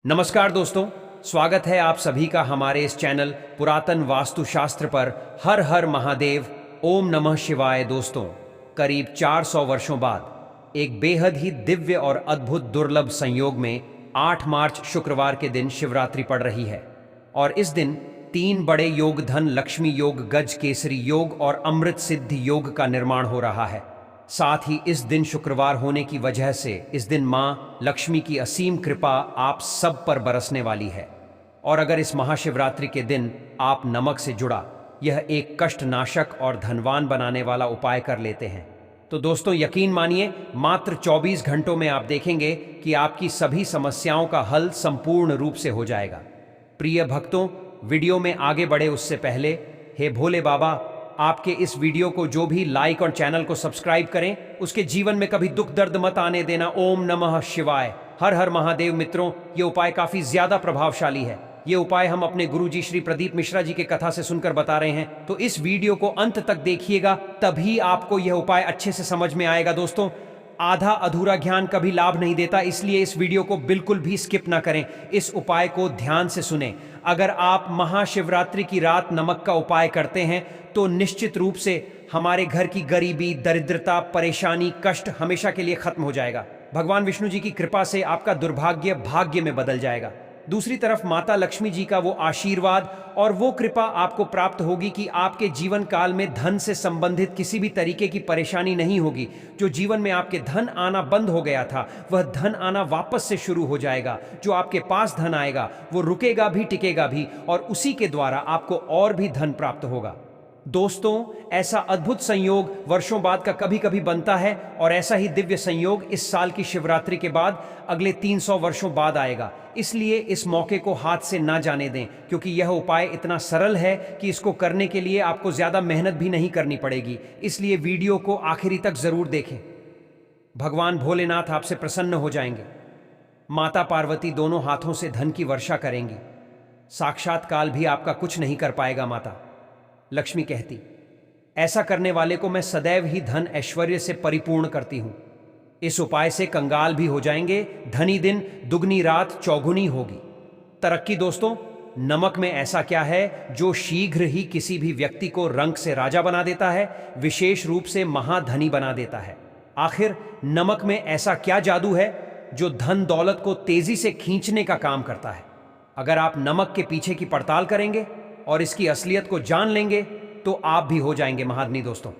नमस्कार दोस्तों, स्वागत है आप सभी का हमारे इस चैनल पुरातन वास्तुशास्त्र पर। हर हर महादेव, ओम नमः शिवाय। दोस्तों, करीब 400 वर्षों बाद एक बेहद ही दिव्य और अद्भुत दुर्लभ संयोग में 8 मार्च शुक्रवार के दिन शिवरात्रि पड़ रही है। और इस दिन 3 बड़े योग, धन लक्ष्मी योग, गज केसरी योग और अमृत सिद्धि योग का निर्माण हो रहा है। साथ ही इस दिन शुक्रवार होने की वजह से इस दिन मां लक्ष्मी की असीम कृपा आप सब पर बरसने वाली है। और अगर इस महाशिवरात्रि के दिन आप नमक से जुड़ा यह एक कष्टनाशक और धनवान बनाने वाला उपाय कर लेते हैं तो दोस्तों यकीन मानिए, मात्र 24 घंटों में आप देखेंगे कि आपकी सभी समस्याओं का हल संपूर्ण रूप से हो जाएगा। प्रिय भक्तों, वीडियो में आगे बढ़े उससे पहले, हे भोले बाबा, आपके इस वीडियो को जो भी लाइक और चैनल को सब्सक्राइब करें, उसके जीवन में कभी दुख दर्द मत आने देना। ओम नमः शिवाय, हर हर महादेव। मित्रों, ये उपाय काफी ज्यादा प्रभावशाली है। ये उपाय हम अपने गुरुजी श्री प्रदीप मिश्रा जी के कथा से सुनकर बता रहे हैं, तो इस वीडियो को अंत तक देखिएगा, तभी आपको यह उपाय अच्छे से समझ में आएगा। दोस्तों, आधा अधूरा ज्ञान कभी लाभ नहीं देता, इसलिए इस वीडियो को बिल्कुल भी स्किप ना करें। इस उपाय को ध्यान से सुनें। अगर आप महाशिवरात्रि की रात नमक का उपाय करते हैं तो निश्चित रूप से हमारे घर की गरीबी, दरिद्रता, परेशानी, कष्ट हमेशा के लिए खत्म हो जाएगा। भगवान विष्णु जी की कृपा से आपका दुर्भाग्य भाग्य में बदल जाएगा। दूसरी तरफ माता लक्ष्मी जी का वो आशीर्वाद और वो कृपा आपको प्राप्त होगी कि आपके जीवन काल में धन से संबंधित किसी भी तरीके की परेशानी नहीं होगी। जो जीवन में आपके धन आना बंद हो गया था, वह धन आना वापस से शुरू हो जाएगा। जो आपके पास धन आएगा वो रुकेगा भी, टिकेगा भी, और उसी के द्वारा आपको और भी धन प्राप्त होगा। दोस्तों, ऐसा अद्भुत संयोग वर्षों बाद का कभी कभी बनता है, और ऐसा ही दिव्य संयोग इस साल की शिवरात्रि के बाद अगले 300 वर्षों बाद आएगा। इसलिए इस मौके को हाथ से ना जाने दें, क्योंकि यह उपाय इतना सरल है कि इसको करने के लिए आपको ज्यादा मेहनत भी नहीं करनी पड़ेगी। इसलिए वीडियो को आखिरी तक जरूर देखें। भगवान भोलेनाथ आपसे प्रसन्न हो जाएंगे। माता पार्वती दोनों हाथों से धन की वर्षा करेंगी। साक्षात काल भी आपका कुछ नहीं कर पाएगा। माता लक्ष्मी कहती, ऐसा करने वाले को मैं सदैव ही धन ऐश्वर्य से परिपूर्ण करती हूं। इस उपाय से कंगाल भी हो जाएंगे, धनी दिन दुगनी रात चौगुनी होगी। तरक्की। दोस्तों, नमक में ऐसा क्या है जो शीघ्र ही किसी भी व्यक्ति को रंक से राजा बना देता है, विशेष रूप से महाधनी बना देता है? आखिर नमक में ऐसा क्या जादू है जो धन दौलत को तेजी से खींचने का काम करता है? अगर आप नमक के पीछे की पड़ताल करेंगे और इसकी असलियत को जान लेंगे तो आप भी हो जाएंगे महाधनी। दोस्तों,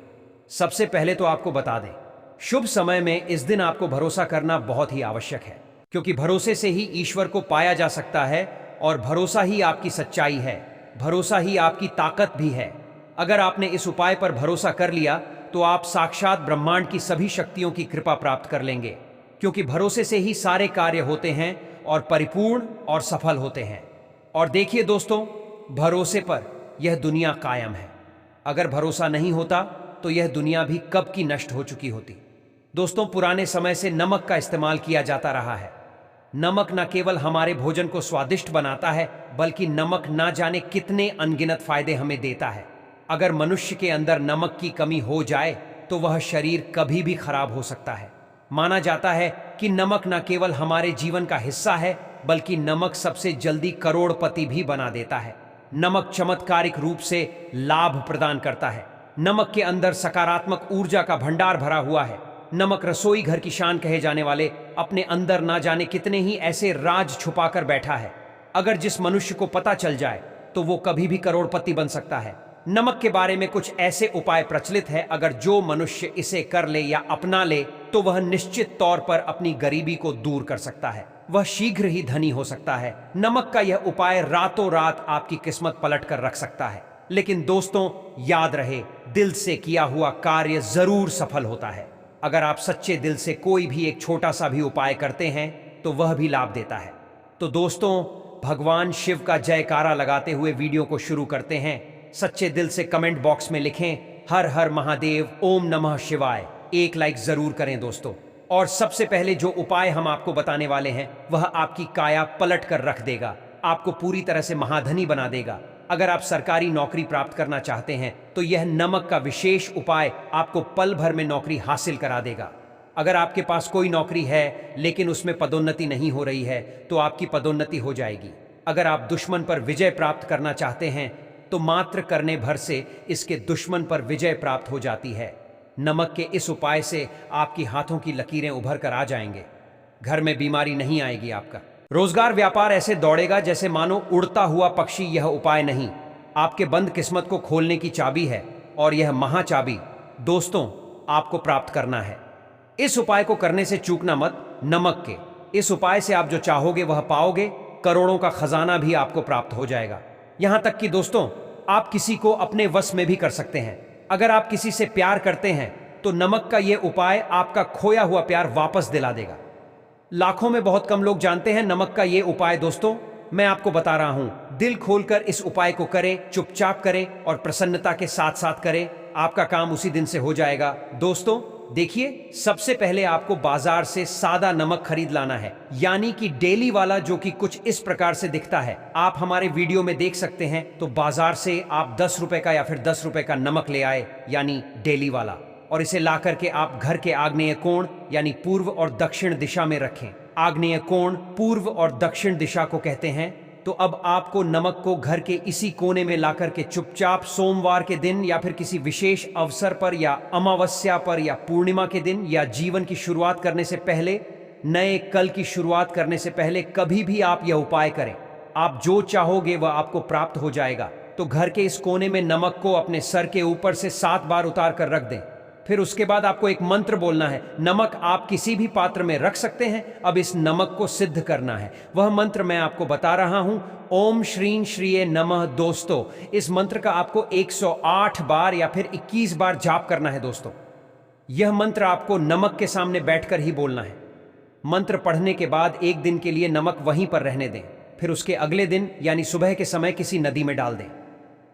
सबसे पहले तो आपको बता दें, शुभ समय में इस दिन आपको भरोसा करना बहुत ही आवश्यक है, क्योंकि भरोसे से ही ईश्वर को पाया जा सकता है, और भरोसा ही आपकी सच्चाई है, भरोसा ही आपकी ताकत भी है। अगर आपने इस उपाय पर भरोसा कर लिया तो आप साक्षात ब्रह्मांड की सभी शक्तियों की कृपा प्राप्त कर लेंगे, क्योंकि भरोसे से ही सारे कार्य होते हैं और परिपूर्ण और सफल होते हैं। और देखिए दोस्तों, भरोसे पर यह दुनिया कायम है। अगर भरोसा नहीं होता तो यह दुनिया भी कब की नष्ट हो चुकी होती। दोस्तों, पुराने समय से नमक का इस्तेमाल किया जाता रहा है। नमक न केवल हमारे भोजन को स्वादिष्ट बनाता है, बल्कि नमक ना जाने कितने अनगिनत फायदे हमें देता है। अगर मनुष्य के अंदर नमक की कमी हो जाए तो वह शरीर कभी भी खराब हो सकता है। माना जाता है कि नमक न केवल हमारे जीवन का हिस्सा है, बल्कि नमक सबसे जल्दी करोड़पति भी बना देता है। नमक चमत्कारिक रूप से लाभ प्रदान करता है। नमक के अंदर सकारात्मक ऊर्जा का भंडार भरा हुआ है। नमक रसोई घर की शान कहे जाने वाले अपने अंदर ना जाने कितने ही ऐसे राज छुपाकर बैठा है। अगर जिस मनुष्य को पता चल जाए तो वो कभी भी करोड़पति बन सकता है। नमक के बारे में कुछ ऐसे उपाय प्रचलित है, अगर जो मनुष्य इसे कर ले या अपना ले तो वह निश्चित तौर पर अपनी गरीबी को दूर कर सकता है, वह शीघ्र ही धनी हो सकता है। नमक का यह उपाय रातों रात आपकी किस्मत पलट कर रख सकता है। लेकिन दोस्तों, याद रहे, दिल से किया हुआ कार्य जरूर सफल होता है। अगर आप सच्चे दिल से कोई भी एक छोटा सा भी उपाय करते हैं तो वह भी लाभ देता है। तो दोस्तों, भगवान शिव का जयकारा लगाते हुए वीडियो को शुरू करते हैं। सच्चे दिल से कमेंट बॉक्स में लिखें, हर हर महादेव, ओम नमः शिवाय। एक लाइक जरूर करें दोस्तों। और सबसे पहले जो उपाय हम आपको बताने वाले हैं वह आपकी काया पलट कर रख देगा, आपको पूरी तरह से महाधनी बना देगा। अगर आप सरकारी नौकरी प्राप्त करना चाहते हैं तो यह नमक का विशेष उपाय आपको पल भर में नौकरी हासिल करा देगा। अगर आपके पास कोई नौकरी है लेकिन उसमें पदोन्नति नहीं हो रही है तो आपकी पदोन्नति हो जाएगी। अगर आप दुश्मन पर विजय प्राप्त करना चाहते हैं तो मात्र करने भर से इसके दुश्मन पर विजय प्राप्त हो जाती है। नमक के इस उपाय से आपकी हाथों की लकीरें उभर कर आ जाएंगे। घर में बीमारी नहीं आएगी। आपका रोजगार व्यापार ऐसे दौड़ेगा जैसे मानो उड़ता हुआ पक्षी। यह उपाय नहीं, आपके बंद किस्मत को खोलने की चाबी है और यह महाचाबी दोस्तों आपको प्राप्त करना है। इस उपाय को करने से चूकना मत। नमक के इस उपाय से आप जो चाहोगे वह पाओगे। करोड़ों का खजाना भी आपको प्राप्त हो जाएगा। यहां तक कि दोस्तों आप किसी को अपने वश में भी कर सकते हैं। अगर आप किसी से प्यार करते हैं तो नमक का यह उपाय आपका खोया हुआ प्यार वापस दिला देगा। लाखों में बहुत कम लोग जानते हैं नमक का यह उपाय। दोस्तों मैं आपको बता रहा हूं, दिल खोलकर इस उपाय को करें, चुपचाप करें और प्रसन्नता के साथ साथ करें। आपका काम उसी दिन से हो जाएगा। दोस्तों देखिए, सबसे पहले आपको बाजार से सादा नमक खरीद लाना है, यानी कि डेली वाला, जो कि कुछ इस प्रकार से दिखता है। आप हमारे वीडियो में देख सकते हैं। तो बाजार से आप 10 रुपए का या फिर 10 रुपए का नमक ले आए, यानी डेली वाला, और इसे ला करके आप घर के आग्नेय कोण यानी पूर्व और दक्षिण दिशा में रखें। आग्नेय कोण पूर्व और दक्षिण दिशा को कहते हैं। तो अब आपको नमक को घर के इसी कोने में लाकर के चुपचाप सोमवार के दिन या फिर किसी विशेष अवसर पर या अमावस्या पर या पूर्णिमा के दिन या जीवन की शुरुआत करने से पहले, नए कल की शुरुआत करने से पहले कभी भी आप यह उपाय करें। आप जो चाहोगे वह आपको प्राप्त हो जाएगा। तो घर के इस कोने में नमक को अपने सर के ऊपर से 7 बार उतार कर रख दें। फिर उसके बाद आपको एक मंत्र बोलना है। नमक आप किसी भी पात्र में रख सकते हैं। अब इस नमक को सिद्ध करना है। वह मंत्र मैं आपको बता रहा हूं। ओम श्रीं श्रीये नमः। दोस्तों इस मंत्र का आपको 108 बार या फिर 21 बार जाप करना है। दोस्तों यह मंत्र आपको नमक के सामने बैठकर ही बोलना है। मंत्र पढ़ने के बाद एक दिन के लिए नमक वहीं पर रहने दें। फिर उसके अगले दिन यानी सुबह के समय किसी नदी में डाल दें।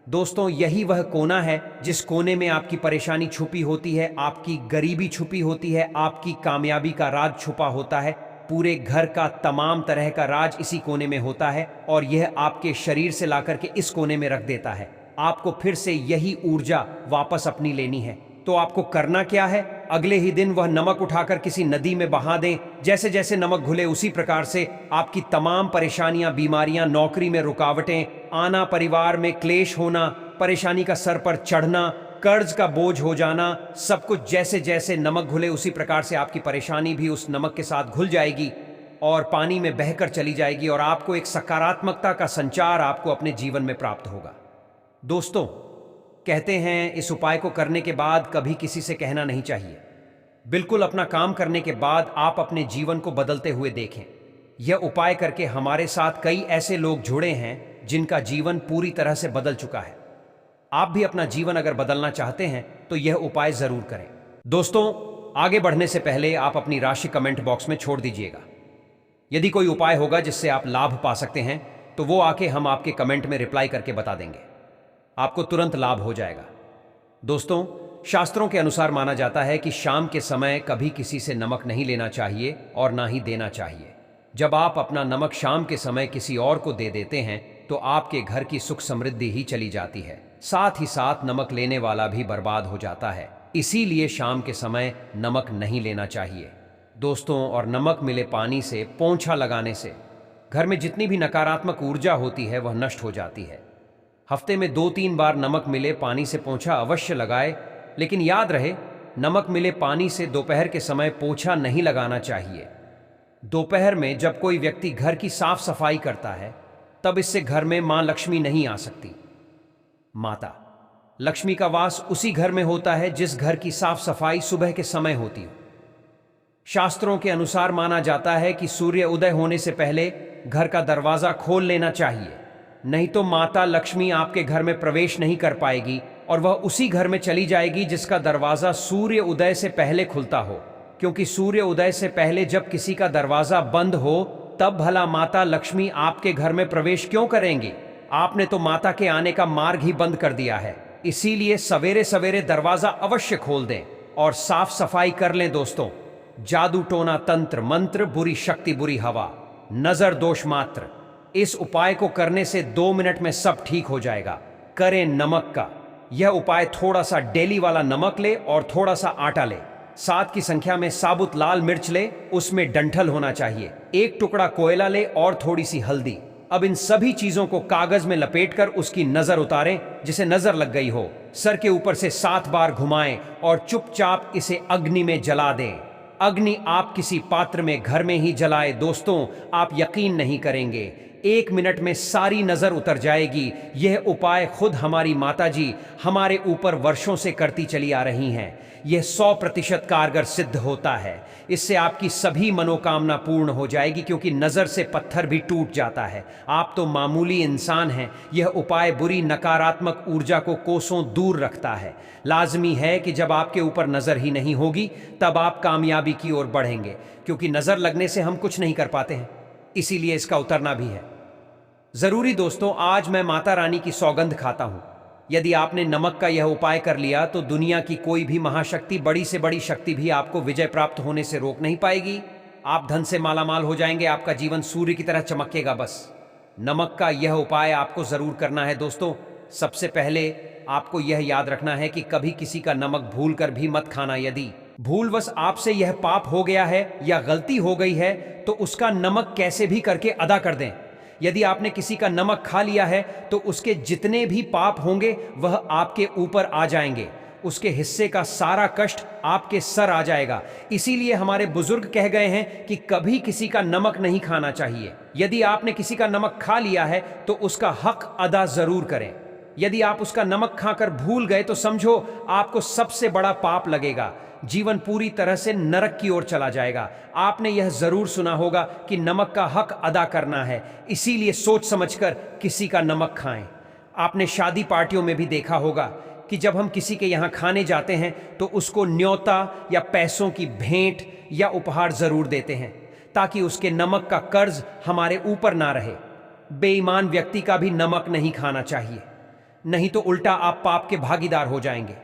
दोस्तों यही वह कोना है जिस कोने में आपकी परेशानी छुपी होती है, आपकी गरीबी छुपी होती है, आपकी कामयाबी का राज छुपा होता है। पूरे घर का तमाम तरह का राज इसी कोने में होता है और यह आपके शरीर से लाकर के इस कोने में रख देता है। आपको फिर से यही ऊर्जा वापस अपनी लेनी है। तो आपको करना क्या है, अगले ही दिन वह नमक उठाकर किसी नदी में बहा दें। जैसे जैसे नमक घुले उसी प्रकार से आपकी तमाम परेशानियां, बीमारियां, नौकरी में रुकावटें आना, परिवार में क्लेश होना, परेशानी का सर पर चढ़ना, कर्ज का बोझ हो जाना, सब कुछ जैसे जैसे नमक घुले उसी प्रकार से आपकी परेशानी भी उस नमक के साथ घुल जाएगी और पानी में बहकर चली जाएगी और आपको एक सकारात्मकता का संचार आपको अपने जीवन में प्राप्त होगा। दोस्तों कहते हैं इस उपाय को करने के बाद कभी किसी से कहना नहीं चाहिए। बिल्कुल अपना काम करने के बाद आप अपने जीवन को बदलते हुए देखें। यह उपाय करके हमारे साथ कई ऐसे लोग जुड़े हैं जिनका जीवन पूरी तरह से बदल चुका है। आप भी अपना जीवन अगर बदलना चाहते हैं तो यह उपाय जरूर करें। दोस्तों आगे बढ़ने से पहले आप अपनी राशि कमेंट बॉक्स में छोड़ दीजिएगा। यदि कोई उपाय होगा जिससे आप लाभ पा सकते हैं तो वो आके हम आपके कमेंट में रिप्लाई करके बता देंगे। आपको तुरंत लाभ हो जाएगा। दोस्तों शास्त्रों के अनुसार माना जाता है कि शाम के समय कभी किसी से नमक नहीं लेना चाहिए और ना ही देना चाहिए। जब आप अपना नमक शाम के समय किसी और को दे देते हैं तो आपके घर की सुख समृद्धि ही चली जाती है, साथ ही साथ नमक लेने वाला भी बर्बाद हो जाता है। इसीलिए शाम के समय नमक नहीं लेना चाहिए दोस्तों। और नमक मिले पानी से पोंछा लगाने से घर में जितनी भी नकारात्मक ऊर्जा होती है वह नष्ट हो जाती है। हफ्ते में 2-3 बार नमक मिले पानी से पोंछा अवश्य लगाए, लेकिन याद रहे नमक मिले पानी से दोपहर के समय पोंछा नहीं लगाना चाहिए। दोपहर में जब कोई व्यक्ति घर की साफ सफाई करता है तब इससे घर में मां लक्ष्मी नहीं आ सकती। माता लक्ष्मी का वास उसी घर में होता है जिस घर की साफ सफाई सुबह के समय होती हो। शास्त्रों के अनुसार माना जाता है कि सूर्य उदय होने से पहले घर का दरवाजा खोल लेना चाहिए, नहीं तो माता लक्ष्मी आपके घर में प्रवेश नहीं कर पाएगी और वह उसी घर में चली जाएगी जिसका दरवाजा सूर्य उदय से पहले खुलता हो। क्योंकि सूर्य उदय से पहले जब किसी का दरवाजा बंद हो तब भला माता लक्ष्मी आपके घर में प्रवेश क्यों करेंगी? आपने तो माता के आने का मार्ग ही बंद कर दिया है। इसीलिए सवेरे सवेरे दरवाजा अवश्य खोल दें और साफ सफाई कर लें। दोस्तों जादू टोना तंत्र मंत्र, बुरी शक्ति बुरी हवा, नजर दोष मात्र, इस उपाय को करने से 2 मिनट में सब ठीक हो जाएगा। करें नमक का यह उपाय। थोड़ा सा डेली वाला नमक ले और थोड़ा सा आटा ले, 7 की संख्या में साबुत लाल मिर्च ले, उसमें डंठल होना चाहिए। 1 टुकड़ा कोयला ले और थोड़ी सी हल्दी। अब इन सभी चीजों को कागज में लपेटकर उसकी नजर उतारें, जिसे नजर लग गई हो। सर के ऊपर से 7 बार घुमाएं और चुपचाप इसे अग्नि में जला दें। अग्नि आप किसी पात्र में घर में ही जलाए दोस्तों, आप यकीन नहीं करेंगे, 1 मिनट में सारी नजर उतर जाएगी। यह उपाय खुद हमारी माताजी हमारे ऊपर वर्षों से करती चली आ रही हैं। यह 100% कारगर सिद्ध होता है। इससे आपकी सभी मनोकामना पूर्ण हो जाएगी, क्योंकि नजर से पत्थर भी टूट जाता है। आप तो मामूली इंसान हैं। यह उपाय बुरी नकारात्मक ऊर्जा को कोसों दूर रखता है। लाजमी है कि जब आपके ऊपर नजर ही नहीं होगी, तब आप कामयाबी की ओर बढ़ेंगे, क्योंकि नजर लगने से हम कुछ नहीं कर पाते हैं, इसीलिए इसका उतरना भी है जरूरी। दोस्तों, आज मैं माता रानी की सौगंध खाता हूं। यदि आपने नमक का यह उपाय कर लिया तो दुनिया की कोई भी महाशक्ति, बड़ी से बड़ी शक्ति भी आपको विजय प्राप्त होने से रोक नहीं पाएगी। आप धन से मालामाल हो जाएंगे, आपका जीवन सूर्य की तरह चमकेगा। बस नमक का यह उपाय आपको जरूर करना है दोस्तों। सबसे पहले आपको यह याद रखना है कि कभी किसी का नमक भूल कर भी मत खाना। यदि भूलवश आपसे यह पाप हो गया है या गलती हो गई है, तो उसका नमक कैसे भी करके अदा कर दें। यदि आपने किसी का नमक खा लिया है तो उसके जितने भी पाप होंगे वह आपके ऊपर आ जाएंगे। उसके हिस्से का सारा कष्ट आपके सर आ जाएगा। इसीलिए हमारे बुजुर्ग कह गए हैं कि कभी किसी का नमक नहीं खाना चाहिए। यदि आपने किसी का नमक खा लिया है तो उसका हक अदा जरूर करें। यदि आप उसका नमक खाकर भूल गए तो समझो आपको सबसे बड़ा पाप लगेगा। जीवन पूरी तरह से नरक की ओर चला जाएगा। आपने यह जरूर सुना होगा कि नमक का हक अदा करना है, इसीलिए सोच समझकर किसी का नमक खाएं। आपने शादी पार्टियों में भी देखा होगा कि जब हम किसी के यहाँ खाने जाते हैं तो उसको न्योता या पैसों की भेंट या उपहार जरूर देते हैं, ताकि उसके नमक का कर्ज हमारे ऊपर ना रहे। बेईमान व्यक्ति का भी नमक नहीं खाना चाहिए, नहीं तो उल्टा आप पाप के भागीदार हो जाएंगे।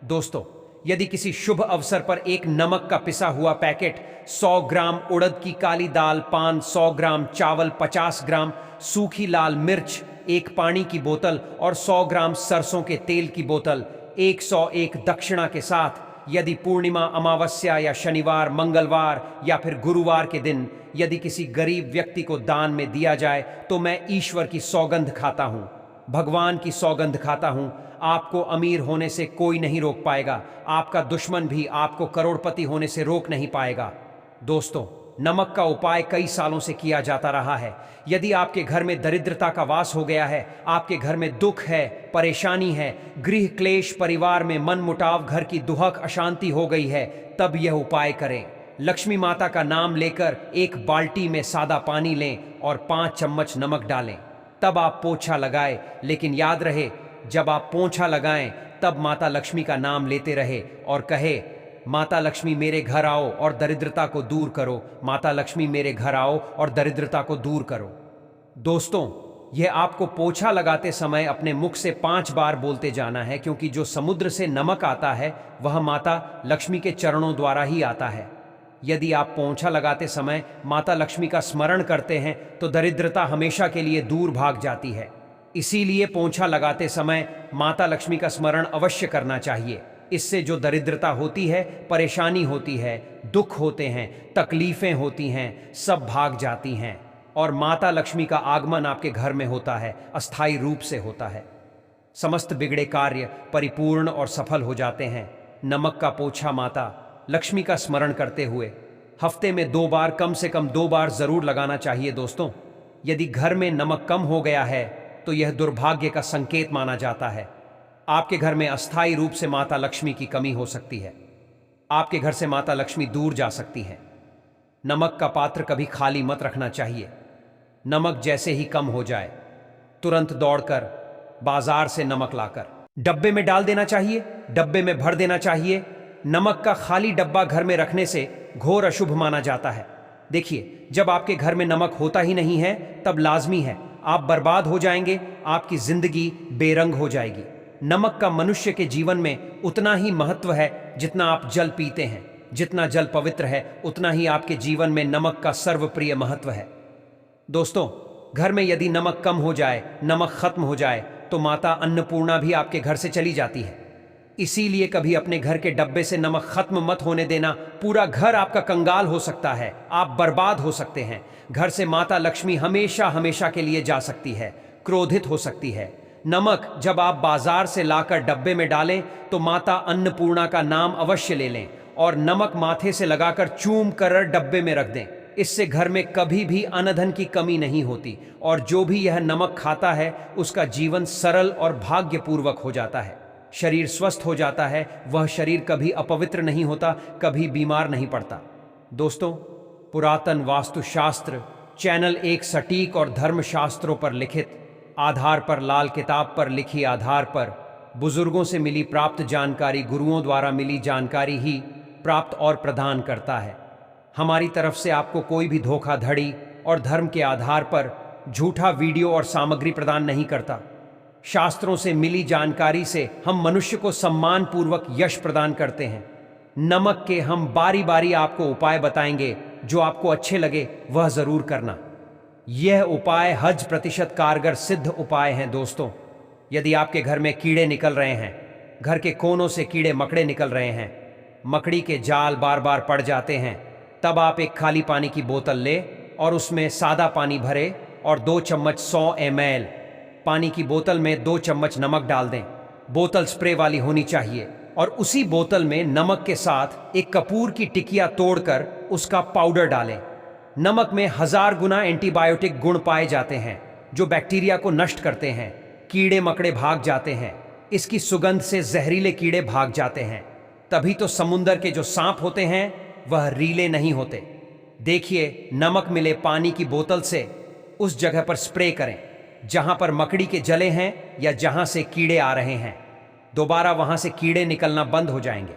दोस्तों, यदि किसी शुभ अवसर पर एक नमक का पिसा हुआ पैकेट, 100 ग्राम उड़द की काली दाल, पान, 100 ग्राम चावल, 50 ग्राम सूखी लाल मिर्च, एक पानी की बोतल और 100 ग्राम सरसों के तेल की बोतल 101 दक्षिणा के साथ, यदि पूर्णिमा, अमावस्या या शनिवार, मंगलवार या फिर गुरुवार के दिन यदि किसी गरीब व्यक्ति को दान में दिया जाए, तो मैं ईश्वर की सौगंध खाता हूँ, भगवान की सौगंध खाता हूँ। आपको अमीर होने से कोई नहीं रोक पाएगा। आपका दुश्मन भी आपको करोड़पति होने से रोक नहीं पाएगा। दोस्तों, नमक का उपाय कई सालों से किया जाता रहा है। यदि आपके घर में दरिद्रता का वास हो गया है, आपके घर में दुख है, परेशानी है, गृह क्लेश, परिवार में मन मुटाव, घर की दुहक अशांति हो गई है, तब यह उपाय करें। लक्ष्मी माता का नाम लेकर एक बाल्टी में सादा पानी लें और 5 चम्मच नमक डालें, तब आप पोछा लगाएं। लेकिन याद रहे, जब आप पोंछा लगाएं तब माता लक्ष्मी का नाम लेते रहे और कहे, माता लक्ष्मी मेरे घर आओ और दरिद्रता को दूर करो, माता लक्ष्मी मेरे घर आओ और दरिद्रता को दूर करो। दोस्तों, यह आपको पोछा लगाते समय अपने मुख से 5 बार बोलते जाना है, क्योंकि जो समुद्र से नमक आता है वह माता लक्ष्मी के चरणों द्वारा ही आता है। यदि आप पोंछा लगाते समय माता लक्ष्मी का स्मरण करते हैं तो दरिद्रता हमेशा के लिए दूर भाग जाती है। इसीलिए पोंछा लगाते समय माता लक्ष्मी का स्मरण अवश्य करना चाहिए। इससे जो दरिद्रता होती है, परेशानी होती है, दुख होते हैं, तकलीफें होती हैं, सब भाग जाती हैं और माता लक्ष्मी का आगमन आपके घर में होता है, अस्थायी रूप से होता है। समस्त बिगड़े कार्य परिपूर्ण और सफल हो जाते हैं। नमक का पोछा माता लक्ष्मी का स्मरण करते हुए हफ्ते में 2 बार, कम से कम 2 बार जरूर लगाना चाहिए। दोस्तों, यदि घर में नमक कम हो गया है तो यह दुर्भाग्य का संकेत माना जाता है। आपके घर में अस्थायी रूप से माता लक्ष्मी की कमी हो सकती है। आपके घर से माता लक्ष्मी दूर जा सकती है। नमक का पात्र कभी खाली मत रखना चाहिए। नमक जैसे ही कम हो जाए, तुरंत दौड़कर बाजार से नमक लाकर डब्बे में डाल देना चाहिए, डब्बे में भर देना चाहिए। नमक का खाली डब्बा घर में रखने से घोर अशुभ माना जाता है। देखिए, जब आपके घर में नमक होता ही नहीं है, तब लाजमी है आप बर्बाद हो जाएंगे, आपकी जिंदगी बेरंग हो जाएगी। नमक का मनुष्य के जीवन में उतना ही महत्व है जितना आप जल पीते हैं। जितना जल पवित्र है, उतना ही आपके जीवन में नमक का सर्वप्रिय महत्व है। दोस्तों, घर में यदि नमक कम हो जाए, नमक खत्म हो जाए, तो माता अन्नपूर्णा भी आपके घर से चली जाती है। इसीलिए कभी अपने घर के डब्बे से नमक खत्म मत होने देना। पूरा घर आपका कंगाल हो सकता है, आप बर्बाद हो सकते हैं। घर से माता लक्ष्मी हमेशा हमेशा के लिए जा सकती है, क्रोधित हो सकती है। नमक जब आप बाजार से लाकर डब्बे में डालें तो माता अन्नपूर्णा का नाम अवश्य ले लें और नमक माथे से लगाकर चूम कर डब्बे में रख दें। इससे घर में कभी भी अनधन की कमी नहीं होती और जो भी यह नमक खाता है उसका जीवन सरल और भाग्यपूर्वक हो जाता है। शरीर स्वस्थ हो जाता है, वह शरीर कभी अपवित्र नहीं होता, कभी बीमार नहीं पड़ता। दोस्तों, पुरातन वास्तुशास्त्र चैनल एक सटीक और धर्मशास्त्रों पर लिखित आधार पर, लाल किताब पर लिखी आधार पर, बुजुर्गों से मिली प्राप्त जानकारी, गुरुओं द्वारा मिली जानकारी ही प्राप्त और प्रदान करता है। हमारी तरफ से आपको कोई भी धोखाधड़ी और धर्म के आधार पर झूठा वीडियो और सामग्री प्रदान नहीं करता। शास्त्रों से मिली जानकारी से हम मनुष्य को सम्मान पूर्वक यश प्रदान करते हैं। नमक के हम बारी बारी आपको उपाय बताएंगे, जो आपको अच्छे लगे वह जरूर करना। यह उपाय हज प्रतिशत कारगर सिद्ध उपाय हैं। दोस्तों, यदि आपके घर में कीड़े निकल रहे हैं, घर के कोनों से कीड़े मकड़े निकल रहे हैं, मकड़ी के जाल बार बार पड़ जाते हैं, तब आप एक खाली पानी की बोतल ले और उसमें सादा पानी भरे और 2 चम्मच 100 ml पानी की बोतल में 2 चम्मच नमक डाल दें। बोतल स्प्रे वाली होनी चाहिए और उसी बोतल में नमक के साथ एक कपूर की टिकिया तोड़कर उसका पाउडर डालें। नमक में 1000 गुना एंटीबायोटिक गुण पाए जाते हैं जो बैक्टीरिया को नष्ट करते हैं। कीड़े मकड़े भाग जाते हैं, इसकी सुगंध से जहरीले कीड़े भाग जाते हैं। तभी तो समुंदर के जो सांप होते हैं वह रीले नहीं होते। देखिए, नमक मिले पानी की बोतल से उस जगह पर स्प्रे करें जहां पर मकड़ी के जले हैं या जहां से कीड़े आ रहे हैं। दोबारा वहां से कीड़े निकलना बंद हो जाएंगे।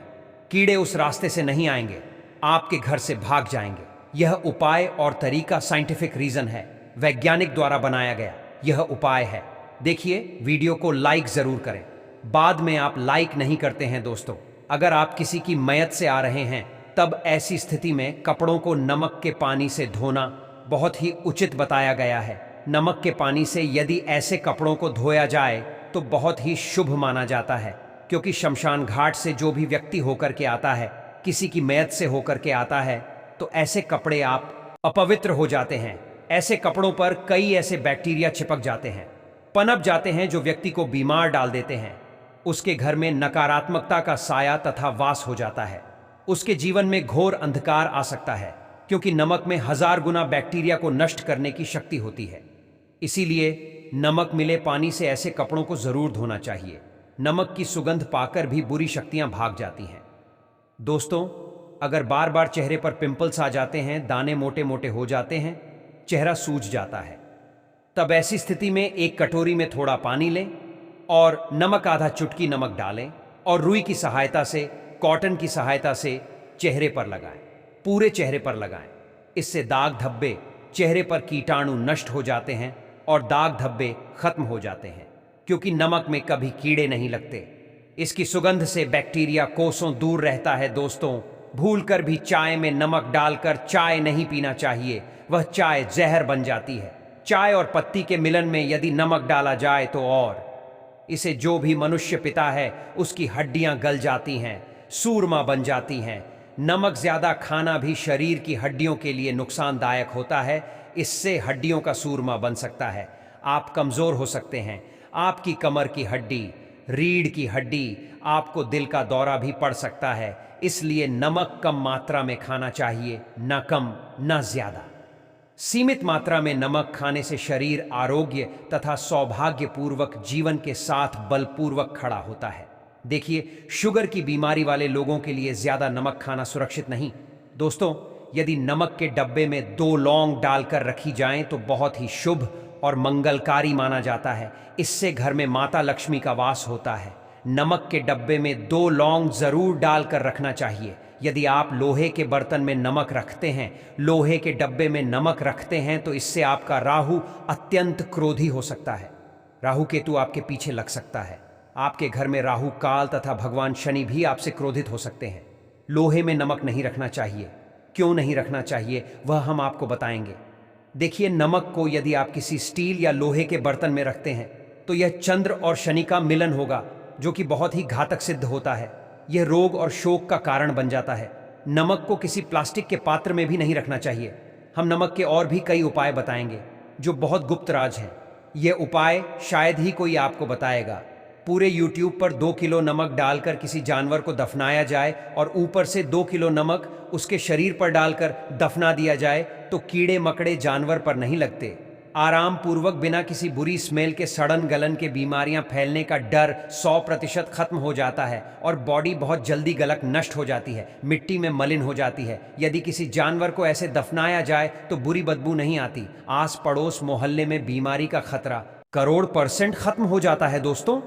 कीड़े उस रास्ते से नहीं आएंगे, आपके घर से भाग जाएंगे। यह उपाय और तरीका साइंटिफिक रीजन है, वैज्ञानिक द्वारा बनाया गया यह उपाय है। देखिए, वीडियो को लाइक जरूर करें। बाद में आप लाइक नहीं करते हैं। दोस्तों, अगर आप किसी की मयत से आ रहे हैं तब ऐसी स्थिति में कपड़ों को नमक के पानी से धोना बहुत ही उचित बताया गया है। नमक के पानी से यदि ऐसे कपड़ों को धोया जाए तो बहुत ही शुभ माना जाता है, क्योंकि शमशान घाट से जो भी व्यक्ति होकर के आता है, किसी की मयत से होकर के आता है, तो ऐसे कपड़े आप अपवित्र हो जाते हैं। ऐसे कपड़ों पर कई ऐसे बैक्टीरिया चिपक जाते हैं, पनप जाते हैं, जो व्यक्ति को बीमार डाल देते हैं। उसके घर में नकारात्मकता का साया तथा वास हो जाता है। उसके जीवन में घोर अंधकार आ सकता है, क्योंकि नमक में 1000 गुना बैक्टीरिया को नष्ट करने की शक्ति होती है। इसीलिए नमक मिले पानी से ऐसे कपड़ों को जरूर धोना चाहिए। नमक की सुगंध पाकर भी बुरी शक्तियां भाग जाती हैं। दोस्तों, अगर बार बार चेहरे पर पिंपल्स आ जाते हैं, दाने मोटे मोटे हो जाते हैं, चेहरा सूज जाता है, तब ऐसी स्थिति में एक कटोरी में थोड़ा पानी लें और नमक आधा चुटकी नमक डालें और रुई की सहायता से, कॉटन की सहायता से चेहरे पर लगाएं, पूरे चेहरे पर लगाएं। इससे दाग धब्बे, चेहरे पर कीटाणु नष्ट हो जाते हैं और दाग धब्बे खत्म हो जाते हैं, क्योंकि नमक में कभी कीड़े नहीं लगते। इसकी सुगंध से बैक्टीरिया कोसों दूर रहता है। दोस्तों, भूलकर भी चाय में नमक डालकर चाय नहीं पीना चाहिए, वह चाय जहर बन जाती है। चाय और पत्ती के मिलन में यदि नमक डाला जाए तो और इसे जो भी मनुष्य पीता है उसकी हड्डियां गल जाती हैं, सूरमा बन जाती हैं। नमक ज्यादा खाना भी शरीर की हड्डियों के लिए नुकसानदायक होता है। इससे हड्डियों का सूरमा बन सकता है, आप कमजोर हो सकते हैं। आपकी कमर की हड्डी, रीढ़ की हड्डी, आपको दिल का दौरा भी पड़ सकता है। इसलिए नमक कम मात्रा में खाना चाहिए, न कम न ज्यादा। सीमित मात्रा में नमक खाने से शरीर आरोग्य तथा सौभाग्यपूर्वक जीवन के साथ बलपूर्वक खड़ा होता है। देखिए, शुगर की बीमारी वाले लोगों के लिए ज्यादा नमक खाना सुरक्षित नहीं। दोस्तों, यदि नमक के डब्बे में 2 लौंग डालकर रखी जाएं तो बहुत ही शुभ और मंगलकारी माना जाता है। इससे घर में माता लक्ष्मी का वास होता है। नमक के डब्बे में 2 लौंग जरूर डालकर रखना चाहिए। यदि आप लोहे के बर्तन में नमक रखते हैं, लोहे के डब्बे में नमक रखते हैं, तो इससे आपका राहु अत्यंत क्रोधी हो सकता है। राहु केतु आपके पीछे लग सकता है। आपके घर में राहु काल तथा भगवान शनि भी आपसे क्रोधित हो सकते हैं। लोहे में नमक नहीं रखना चाहिए। क्यों नहीं रखना चाहिए वह हम आपको बताएंगे। देखिए, नमक को यदि आप किसी स्टील या लोहे के बर्तन में रखते हैं तो यह चंद्र और शनि का मिलन होगा। जो कि बहुत ही घातक सिद्ध होता है। यह रोग और शोक का कारण बन जाता है। नमक को किसी प्लास्टिक के पात्र में भी नहीं रखना चाहिए। हम नमक के और भी कई उपाय बताएंगे जो बहुत गुप्त राज हैं। यह उपाय शायद ही कोई आपको बताएगा। पूरे YouTube पर 2 किलो नमक डालकर किसी जानवर को दफनाया जाए और ऊपर से 2 किलो नमक उसके शरीर पर डालकर दफना दिया जाए तो कीड़े मकड़े जानवर पर नहीं लगते। आराम पूर्वक बिना किसी बुरी स्मेल के सड़न गलन के बीमारियां फैलने का डर 100% खत्म हो जाता है और बॉडी बहुत जल्दी गलक नष्ट हो जाती है, मिट्टी में मलिन हो जाती है। यदि किसी जानवर को ऐसे दफनाया जाए तो बुरी बदबू नहीं आती। आस पड़ोस मोहल्ले में बीमारी का खतरा करोड़% खत्म हो जाता है। दोस्तों,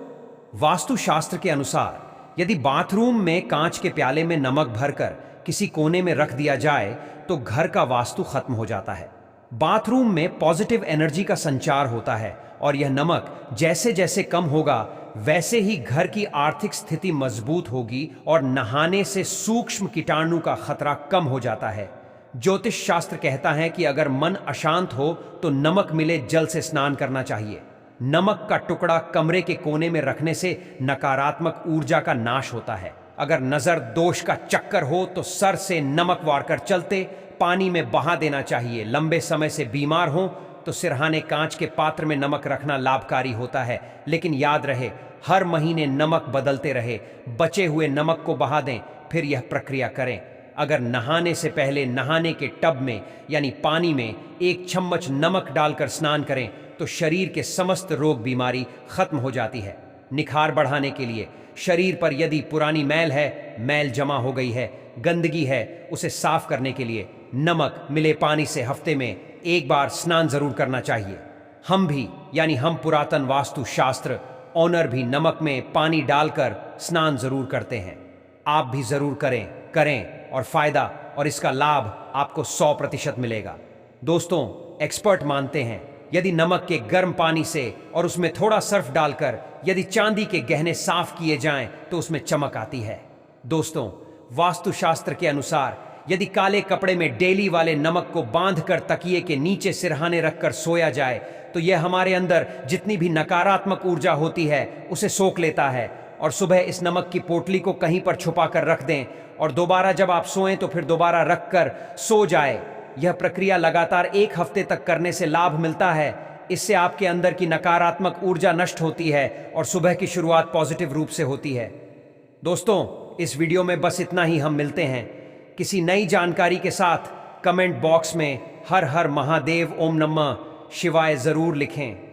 वास्तुशास्त्र के अनुसार यदि बाथरूम में कांच के प्याले में नमक भरकर किसी कोने में रख दिया जाए तो घर का वास्तु खत्म हो जाता है। बाथरूम में पॉजिटिव एनर्जी का संचार होता है और यह नमक जैसे जैसे कम होगा वैसे ही घर की आर्थिक स्थिति मजबूत होगी और नहाने से सूक्ष्म कीटाणु का खतरा कम हो जाता है। ज्योतिष शास्त्र कहता है कि अगर मन अशांत हो तो नमक मिले जल से स्नान करना चाहिए। नमक का टुकड़ा कमरे के कोने में रखने से नकारात्मक ऊर्जा का नाश होता है। अगर नजर दोष का चक्कर हो तो सर से नमक वारकर चलते पानी में बहा देना चाहिए। लंबे समय से बीमार हो तो सिरहाने कांच के पात्र में नमक रखना लाभकारी होता है, लेकिन याद रहे हर महीने नमक बदलते रहे। बचे हुए नमक को बहा दें, फिर यह प्रक्रिया करें। अगर नहाने से पहले नहाने के टब में यानी पानी में 1 चम्मच नमक डालकर स्नान करें तो शरीर के समस्त रोग बीमारी खत्म हो जाती है। निखार बढ़ाने के लिए शरीर पर यदि पुरानी मैल है, मैल जमा हो गई है, गंदगी है, उसे साफ करने के लिए नमक मिले पानी से हफ्ते में 1 बार स्नान जरूर करना चाहिए। हम भी यानी हम पुरातन वास्तु शास्त्र ऑनर भी नमक में पानी डालकर स्नान जरूर करते हैं। आप भी जरूर करें और फायदा और इसका लाभ आपको 100% मिलेगा। दोस्तों, एक्सपर्ट मानते हैं यदि नमक के गर्म पानी से और उसमें थोड़ा सर्फ डालकर यदि चांदी के गहने साफ किए जाएं तो उसमें चमक आती है। दोस्तों, वास्तुशास्त्र के अनुसार यदि काले कपड़े में डेली वाले नमक को बांधकर तकिए के नीचे सिरहाने रखकर सोया जाए तो यह हमारे अंदर जितनी भी नकारात्मक ऊर्जा होती है उसे सोख लेता है और सुबह इस नमक की पोटली को कहीं पर छुपा कर रख दें और दोबारा जब आप सोएं तो फिर दोबारा रख कर सो जाए। यह प्रक्रिया लगातार 1 हफ्ते तक करने से लाभ मिलता है। इससे आपके अंदर की नकारात्मक ऊर्जा नष्ट होती है और सुबह की शुरुआत पॉजिटिव रूप से होती है। दोस्तों, इस वीडियो में बस इतना ही। हम मिलते हैं किसी नई जानकारी के साथ। कमेंट बॉक्स में हर हर महादेव ओम नमः शिवाय जरूर लिखें।